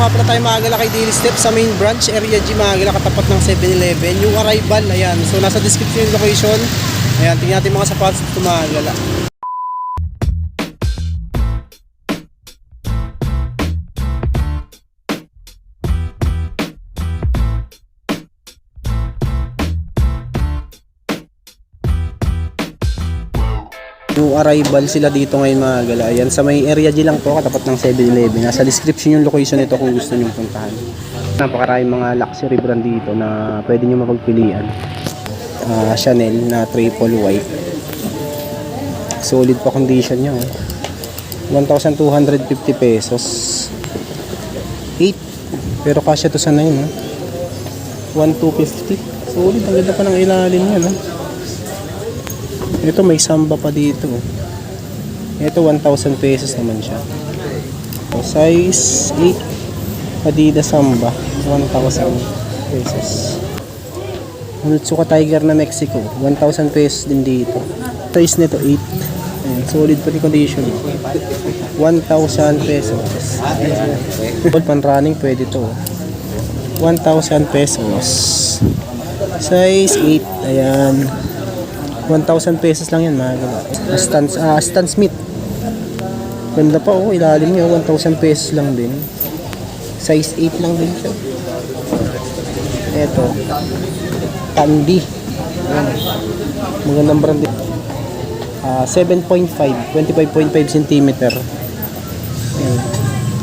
nga pala tayo Maagala kay Daily Step sa main branch, Area G Maagala, katapat ng 7-Eleven. Yung arrival, ayan. So nasa description yung location. Ayan, tingnan natin mga sapatos dito Maagala. Yung arrival sila dito ngayon Maagala. Ayan, sa may Area G lang to, katapat ng 7-Eleven. Nasa description yung location nito kung gusto nyo puntahan. Napakaraming mga luxury brand dito na pwede nyo mapagpilian. Chanel na triple white. Solid pa condition nyo. 1,250 pesos. 8. Pero kasya to sa 9. 1,250. Solid. Ang ganda pa ng ilalim nyo. No? Ito may samba pa dito. Ito 1,000 pesos naman siya. So, size 8 Adidas Samba 1,000 pesos. Onitsuka Tiger na Mexico 1,000 pesos din dito. Size nito 8. Ayan, solid pa rin condition. 1,000 pesos. Pan running pwede to. 1,000 pesos. Size 8. Ayan. 1,000 pesos lang yan mga Stan Smith. Ganda pa ilalim niya 1,000 pesos lang din. Size 8 lang din siya. Eto Candy. Magandang brand din. 7.5 25.5 cm.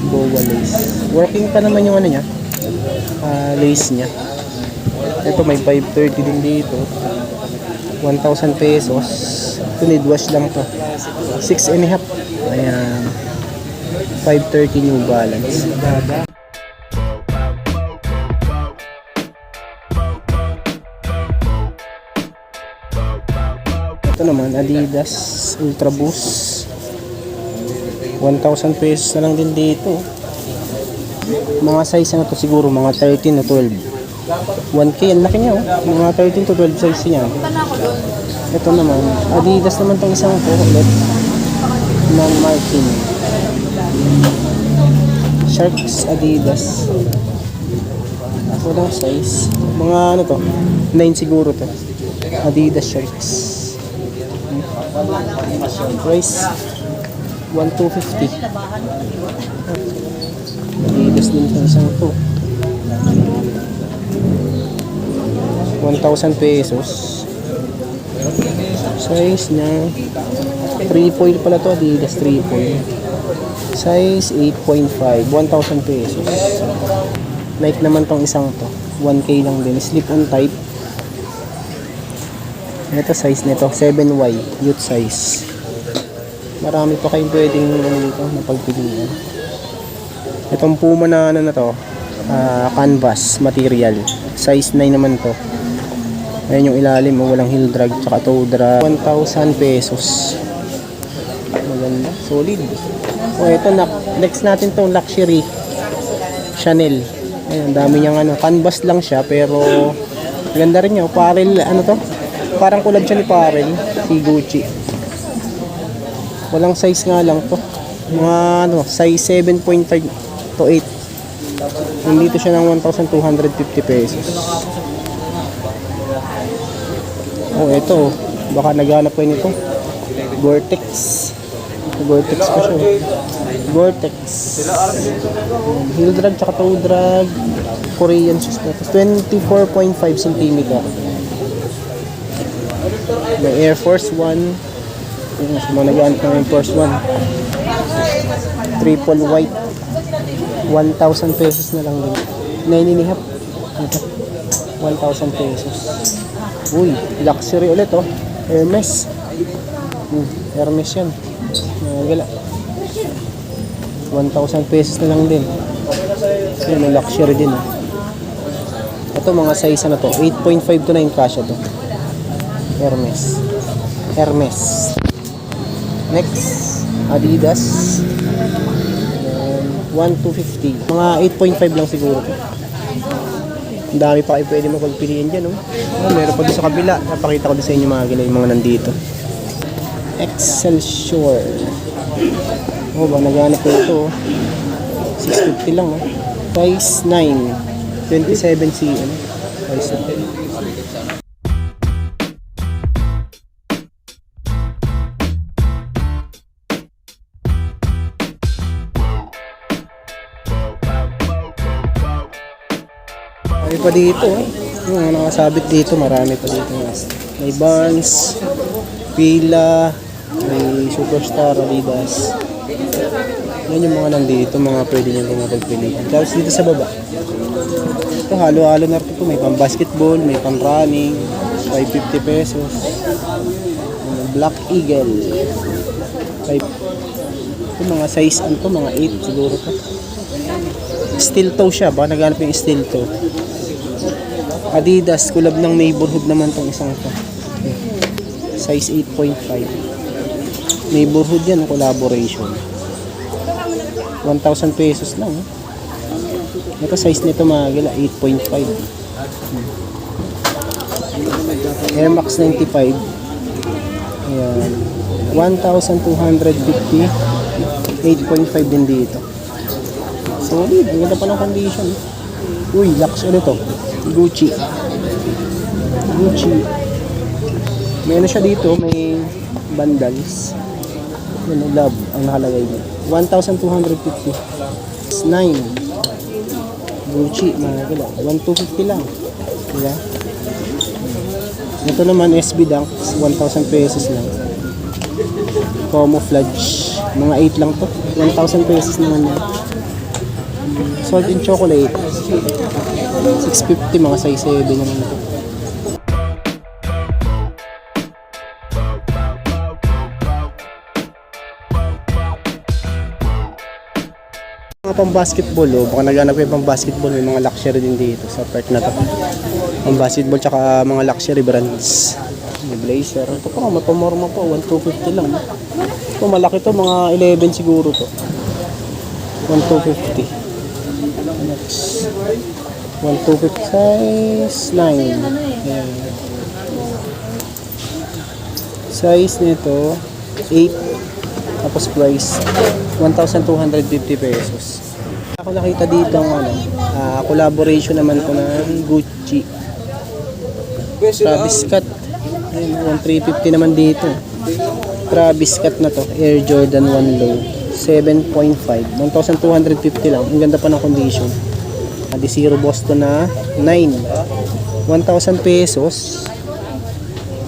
Boa lace. Working pa naman yung ano niya. Lace niya. Ito may 530 din dito. 1,000 pesos. Ito need wash lang to. 6.5. Ayan. 530 New Balance. Ito naman Adidas Ultra Boost. 1,000 pesos na lang din dito. Mga size na to siguro mga 13 o 12. 1K, ang laki niya mga 13 to 12 size niya. Ito naman Adidas naman tong isang to ulit ng Martin Sharks Adidas. Walang size, mga ano to 9 siguro to. Adidas Sharks. Price 1,250. Adidas din tong isang to 1,000 pesos. Size niya 3 foil pala to. Adidas 3 foil. Size 8.5. 1,000 pesos. Nike naman tong isang to 1K lang din. Slip on type. Ito size nito 7Y youth size. Marami pa kayong pwedeng dito mapagpilian. Itong Puma na ano na to, canvas material. Size 9 naman to. Ayan yung ilalim, walang heel drag tsaka toe drag. 1,000 pesos. Maganda, solid. Ito next natin tong luxury Chanel. Ayan, dami niyang ano, canvas lang siya pero ganda rin niya. Parel, ano to? Parang collab siya ni Parel, si Gucci. Walang size nga lang to. Mga ano, size 7.5 to 8. Nandito siya ng 1,250 pesos. Ito. Baka naghanap kayo nito. Gore-Tex. Gore-Tex pa siya. Gore-Tex. Heel drag tsaka toe drag. Korean shoes na ito. 24.5 cm. May Air Force 1. Mas mga naghanap ng Air Force 1. Triple white. 1,000 pesos na lang din. 9.5. 1,000 pesos. Uy, luxury ulit Hermes. Hermes yan. Nagala. 1,000 pesos na lang din. Yan, may luxury din. Ito mga size na to. 8.5 to 9 kasya to. Hermes. Hermes. Next, Adidas. 1,250. Mga 8.5 lang siguro to. Ang dami pa kayo pwede mapagpiliin dyan, meron pa doon sa kabila. Napakita ko doon sa inyo yung mga nandito. Excelsior. Ba, naghanap ko ito. 650 lang, Size 9. 27 cm. Size 9. Marami pa dito. Yung mga nakasabit dito, marami pa dito. May Vans, Fila, may Superstar, Adidas. Yan yung mga nandito, mga pwede nyo kung mapagpilihan. Tapos dito sa baba, ito halo-halo na ito. May pang basketball, may pang running, 550 pesos. Black Eagle. Ito mga size, ano to, mga 8 siguro to. Steel toe siya, baka naghanap yung steel toe. Adidas, kulab ng neighborhood naman tong isang ito. Size 8.5. Neighborhood yan, collaboration. 1,000 pesos lang. Ito size nito mga gila, 8.5. Air Max 95. Ayan. 1,250. 8.5 din dito. Solid, ang ganda pa ng condition. Uy, Lux ulit to. Gucci. May ano siya dito, may bandals. Ano, love ang nakalagay niya. 1,250. 9. Gucci, mga gila. 1,250 lang. Diba? Ito naman, SB Dunks. 1,000 pesos lang. Camouflage. Mga 8 lang to. 1,000 pesos naman yan. Salt and chocolate. 650, mga size 7 naman ito. Mga pang basketball, oh. Baka naghanap kayo pang basketball, may mga luxury din dito sa part na to. Pang basketball tsaka mga luxury brands. May blazer. Ito pa, mapamorma po, 1,250 lang. Ito malaki to, mga 11 siguro to. 1,250. Next. 1,250 size 9. Ayan. Size nito 8. Tapos price 1,250 pesos. Ako nakita dito ang ano, collaboration naman ko ng Gucci. Travis Scott. Ayun, 1,350 naman dito. Travis Scott na to, Air Jordan 1 Low. 7.5. 1,250 lang. Ang ganda pa ng condition. Zero Boston na 9. 1,000 pesos.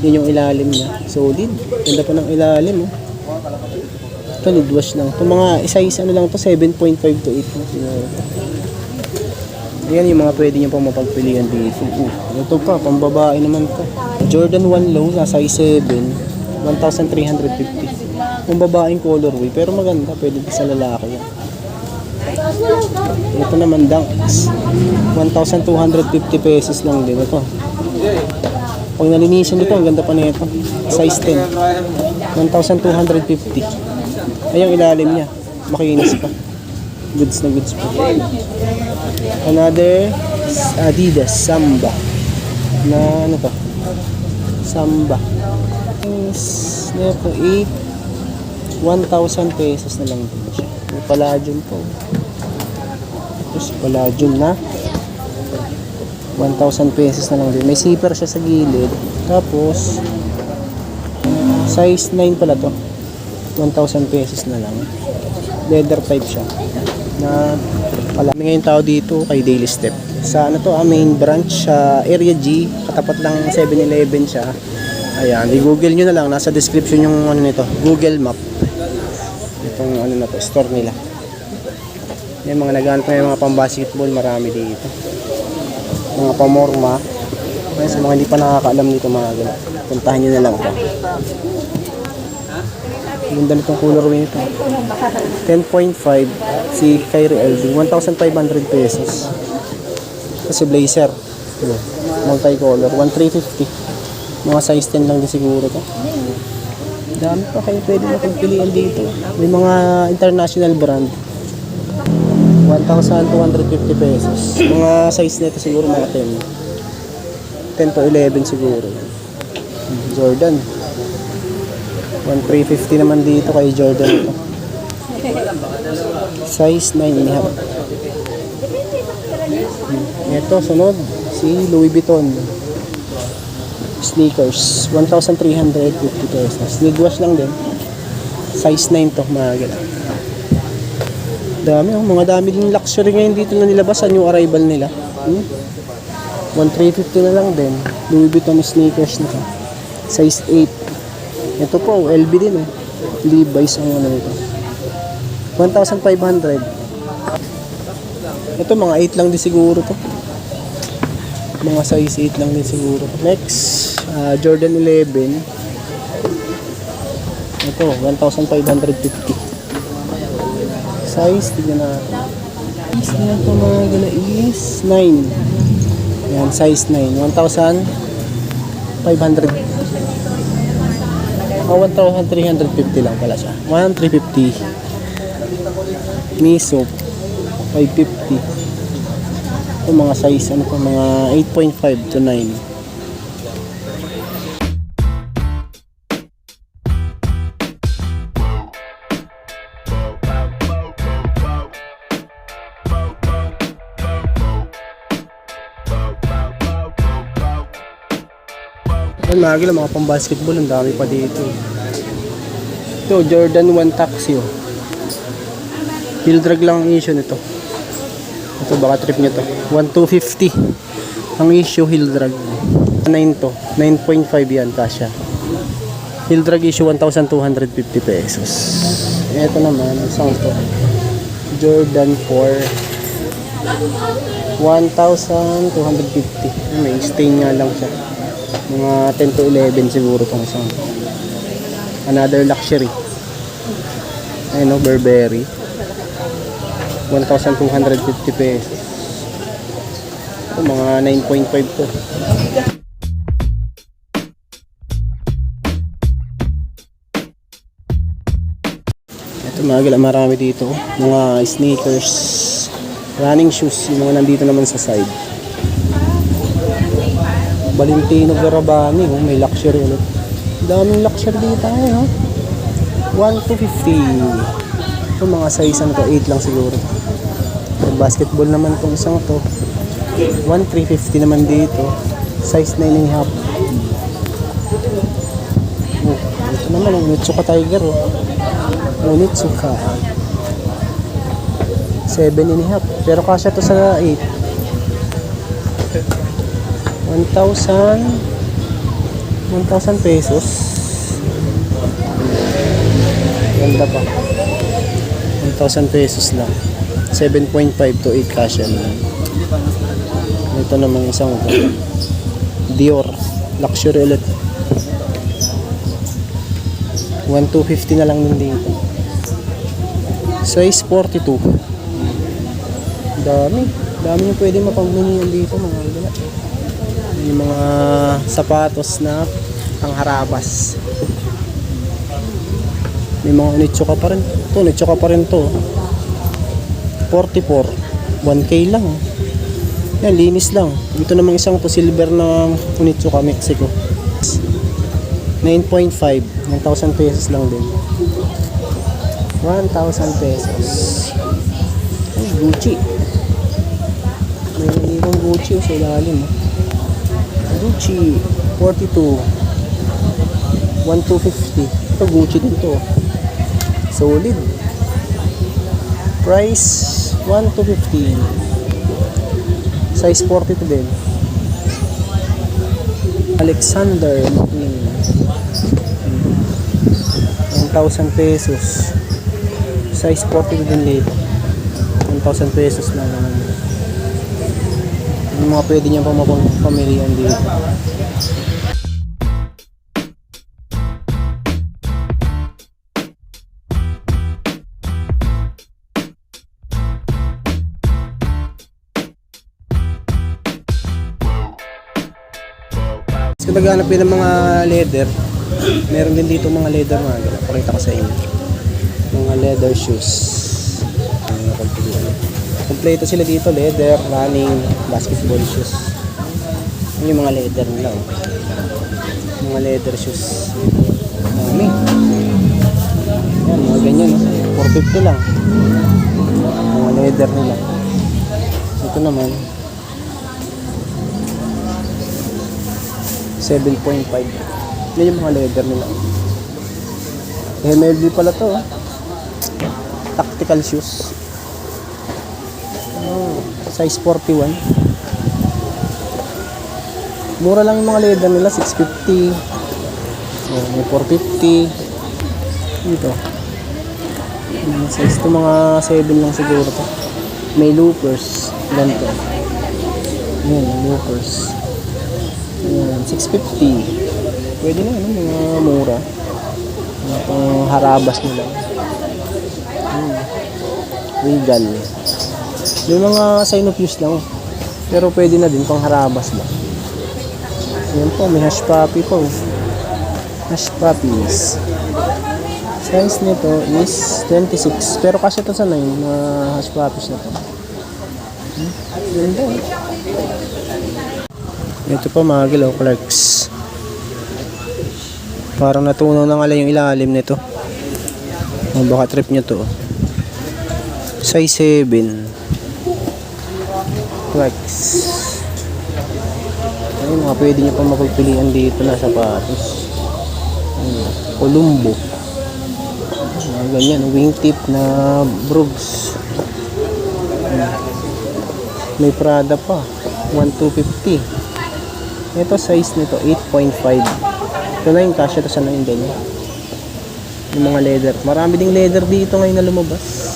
Yun yung ilalim niya. Solid. Ganda pa ng ilalim. Oh. Ito, lid wash lang. Ito mga size ano lang to, 7.5 to 8. Yan yung mga pwede nyo pang mapagpilian dito. Ito pa, pang babae naman to. Jordan 1 Low na size 7. 1,350. Kung babaeng colorway, pero maganda, pwede sa lalaki yan. Ito naman Dunks, 1,250 pesos lang din ito. Pag nalinisan dito, ang ganda pa nito. Size 10, 1,250. Ay, yung ilalim niya, makinis pa. Goods na goods pa. Another Adidas Samba na ano to, Samba. Ito 8, 1,000 pesos na lang din siya. May palladium po. Tapos palladium na 1,000 pesos na lang din. May zipper siya sa gilid. Tapos size 9 pala to. 1,000 pesos na lang. Leather type siya. Na palami ngayon tao dito kay Daily Step. Sa ano to, main branch sa Area G. Katapat lang 7-Eleven siya. Ayan, i-google nyo na lang. Nasa description yung ano nito, Google Map. Itong ano na to, store nila. Yung mga naghanap na yung mga pang-basketball, marami dito. Mga pamorma. Ayan, sa mga hindi pa nakakaalam dito mga ganun. Puntahan nyo na lang ito. Ganda nitong colorway nito. 10.5 si Kyrie Irving, 1,500 pesos. Kasi blazer. Multicolor, 1,350. Mga size 10 lang din siguro to. Dami pa kayo pwede makapilian dito. May mga international brand. 1,250 pesos. Mga size nito siguro mga 10. 10 to 11 siguro. Jordan. 1,350 naman dito kay Jordan ito. Size 9.5. Ito, sunod. Si Louis Vuitton. Sneakers. 1,350 pesos. Nigwash lang din. Size 9 to, mga ganun. Dami, oh. Mga dami din luxury ngayon dito na nilabas. Yung arrival nila. 1,350 na lang din. Louis Vuitton sneakers na to. Size 8. Ito po, LB din eh. Levi's ang ano nito. 1,500. Ito, mga 8 lang din siguro to. Mga size 8 lang din siguro. Next, Jordan 11. Ito, 1,550. Size, tignan natin. Size na ito mga gala is 9. Yan, size 9. 1,500. 1,350 lang pala siya. 1,350. Miso, 550. Ito mga size, ano po, mga 8.5 to 9. Yan, mga pang basketball, ang dami pa dito. Ito, Jordan 1 Taxi. Heel drag lang ang issue nito. Ito, baka trip nyo to. 1,250 ang issue, heel drag. 9 to, 9.5 yan, kasya. Heel drag issue, 1,250 pesos. Ito naman, isang to. Jordan 4. 1,250. May stain nga lang siya. Mga 10 to 11 siguro itong isang. Another luxury. Ayun o, Burberry. 1,250 pesos. Ito, mga 9.5 to. Ito, marami dito. Mga sneakers, running shoes, yung mga nandito naman sa side. Valentino Garavani, may luxury ulit. Daming luxury dito, no? 1,250. Ito, mga size ano to, 8 lang siguro. Basketball naman itong isang to. 1,350 naman dito. Size 9.5. Ito naman, Onitsuka Tiger, Onitsuka 7.5. Pero kasya to sa 8. 1,000 pesos. Ganda pa. 1,000 pesos lang. 7.5 to 8 kasya naman. Ito naman isang Dior luxury ulit. 1,250 na lang din dito. Size 42. Dami yung pwede mapagmunihan dito, mga idol. Yung mga sapatos na pangharabas. May mga Onitsuka pa rin. Ito, Onitsuka pa rin to. 44. 1K lang. Yan, linis lang. Ito namang isang to, silver na Onitsuka, Mexico. 9.5. 1,000 pesos lang din. 1,000 pesos. Ay, Gucci. May ibang Gucci sa ilalim. Gucci 42. 1,250. Ito Gucci din to. Solid. Price 1,250. Size 42 din. Alexander McQueen. 1,000 pesos. Size 42 din dito. 1,000 pesos na naman. Yung mga pwede niyang pamilihan dito. Kung naghanap din ng mga leather, meron din dito mga leather, mga pakita ko sa inyo. Mga leather shoes. Kompleto sila dito, leather, running, basketball shoes. Yun yung mga leather nila. Mga leather shoes. Dami. Yan, mga ganyan. 450 lang. Mga leather nila. Ito naman, 7.5. Yan yung mga leather nila. MLB pala to. Tactical shoes. Size 41. Mura lang yung mga leather nila, 650. May 450. Dito. Size to mga 7 lang siguro to. May loopers. Ganito. Ayan, loopers. Ayan, 650. Pwede na, ano, mga mura. Mga pang harabas nila. Regal. May mga sign of use lang. Pero pwede na din pang harabas lang. Ayan po, may hash puppy po. Hash puppies. Size nito is 26. Pero kasi ito sa 9 na hash puppies na to. Ganda. Ito pa mga gilaw, Clarks. Parang natunaw na nga lang yung ilalim nito. Baka trip nyo to. Size 7. Clarks. Ayun, mga pwede nyo pa mapagpilian dito na sapatos. Columbo. Ganyan, wingtip na Brooks. May Prada pa. 1,250. Ito size nito 8.5. Ito na yung kasya to sa 9 din. Yung mga leather. Marami ding leather dito ngayon na lumabas.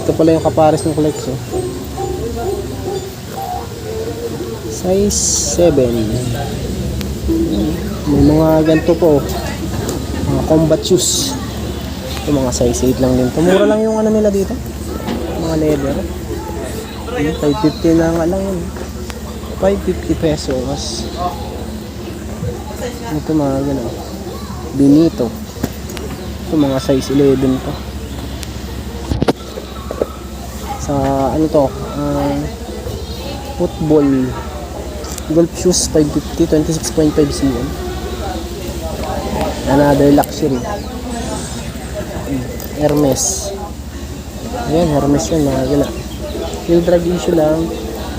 Ito pala yung kapares ng collection. Size 7. May mga ganito po. Mga combat shoes. Ito mga size 8 lang din. Mura lang yung ano nila dito. Mga leather. 550 na nga lang yun. 550 pesos. Ito mga gano'n. Benito. Ito mga size 11 to. Sa ano to? Football. Golf shoes 550, 26.5 cm. Another luxury. Hermes. Ayan, Hermes yun mga gano'n. Yung drag issue lang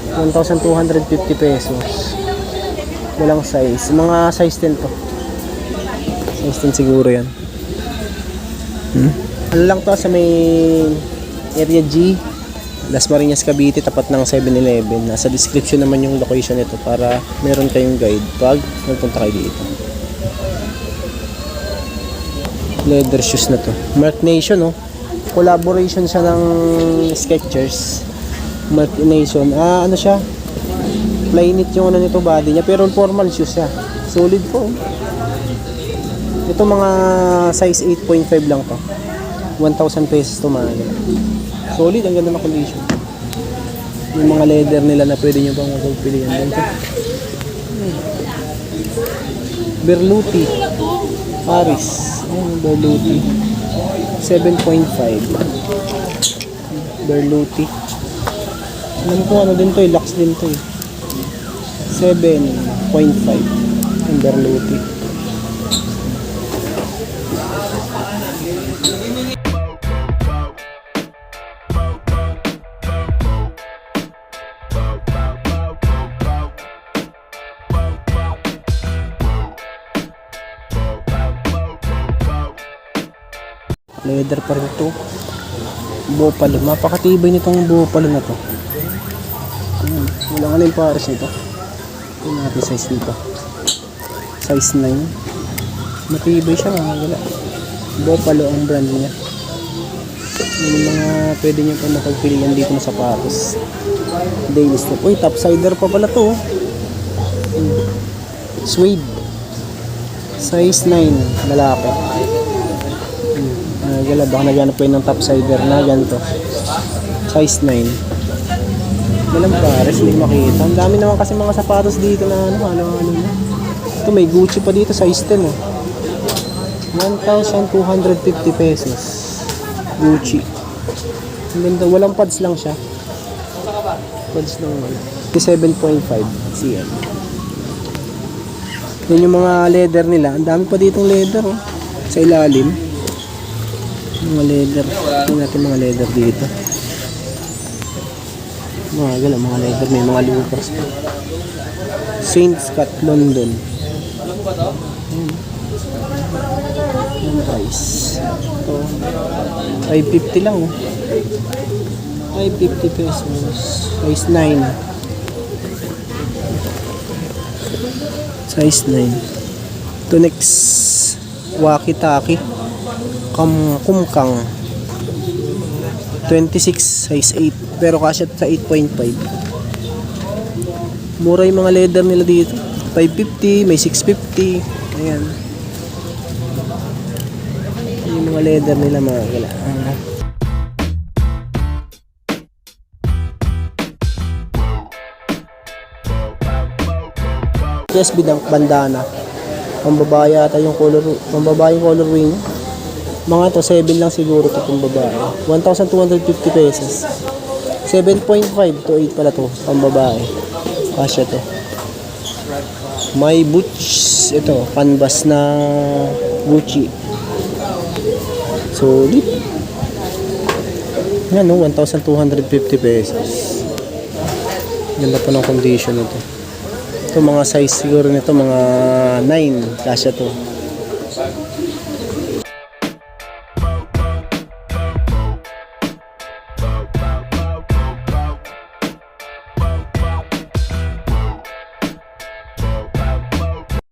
1,250 pesos. Walang size. Mga size 10 to. Size 10 siguro yan. Ano lang to sa may area G, Las Marinas, Cavite, tapat ng 7-Eleven. Nasa description naman yung location nito para meron kayong guide pag magpunta kayo dito. Leather shoes na to. Mark Nation, oh. Collaboration siya ng Skechers. Mark Nation. Ano siya? Flyknit yung ano nito, body niya. Pero formal shoes siya. Solid po. Ito mga size 8.5 lang to. 1,000 pesos to mga. Solid, ang ganda ng condition. Yung mga leather nila na pwede nyo pang magpilihan. Ganito. Berluti. Paris. Berluti. 7.5. Berluti. Alam ko ano din to, Lux din to. 7.5. Ang Berluti. Leather pa rin ito. Bopalo. Mapakatibay nitong Bopalo na to. Walang alin pares nito. Ito natin size nito. Size 9. Matibay siya mga wala. Bopalo ang brand niya. Yung mga pwede nyo pa makagpilian dito na sapatos. Daily step. Uy, topsider pa pala to. Suede. Size 9. Lalaki. Gala, baka naghanap po yun ng topsider na ganito. Size 9. Walang pares, hindi makita. Ang dami naman kasi mga sapatos dito na ano. Ito may Gucci pa dito, size 10 oh. 1,250 pesos. Gucci. Ang ganda, walang pads lang siya. Pads lang wala. 7.5 cm. Yan yung mga leather nila. Ang dami pa ditong leather oh. Sa ilalim. Mga leather. Ito natin mga leather dito. Mga gala, mga leather. May mga loopers. Saint Scott, London. Yung price. Ito. 550 lang oh. 550 pesos. Size 9. Size 9. Ito next. Wakitaki. Kumkang. 26 size 8. Pero kasya sa 8.5. Mura yung mga leather nila dito. 550, may 650. Ayan. Yung mga leather nila mga kila. Yes, bidang bandana. Pambabae ata yung color, pambabae yung colorway niya. Mga to 7 lang siguro to pambabae. 1,250 pesos. 7.5 to 8 pala to pambabae. Kasya to. May boots ito, canvas na Gucci. Solid. Yan no, 1,250 pesos. Ganda pa ng condition nito. Ito mga size siguro nito mga 9 kasya to.